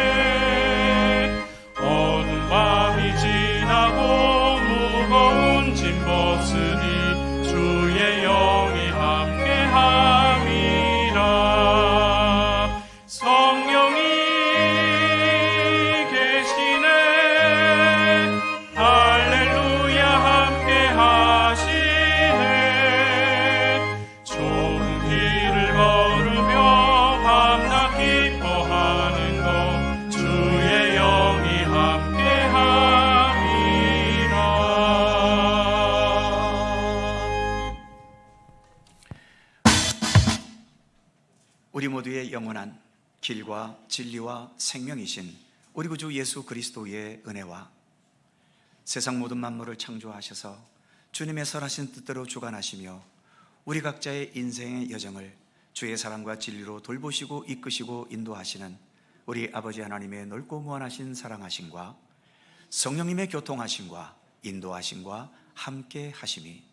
어두운 밤이 지나고 무거운 짐 벗으니 주의 영이 함께함이라. 성령이 계시네. 할렐루야 함께하시네. 좋은 길을 걸으며 밤낮 기뻐하는 것 주의 영이 함께함이라. 우리 모두의 영원한 길과 진리와 생명이신 우리 구주 예수 그리스도의 은혜와 세상 모든 만물을 창조하셔서 주님의 선하신 뜻대로 주관하시며 우리 각자의 인생의 여정을 주의 사랑과 진리로 돌보시고 이끄시고 인도하시는 우리 아버지 하나님의 넓고 무한하신 사랑하심과 성령님의 교통하심과 인도하심과 함께 하심이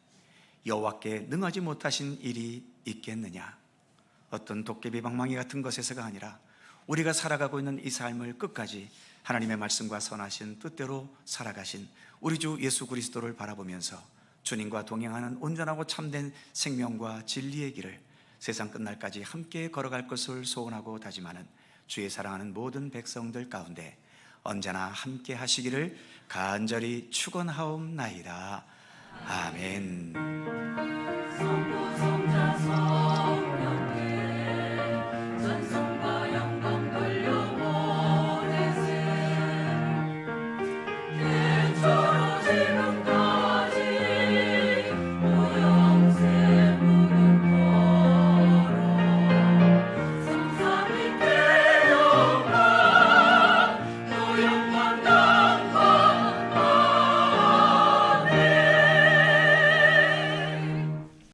여호와께 능하지 못하신 일이 있겠느냐. 어떤 도깨비 방망이 같은 것에서가 아니라 우리가 살아가고 있는 이 삶을 끝까지 하나님의 말씀과 선하신 뜻대로 살아가신 우리 주 예수 그리스도를 바라보면서 주님과 동행하는 온전하고 참된 생명과 진리의 길을 세상 끝날까지 함께 걸어갈 것을 소원하고 다짐하는 주의 사랑하는 모든 백성들 가운데 언제나 함께 하시기를 간절히 축원하옵나이다. 아멘.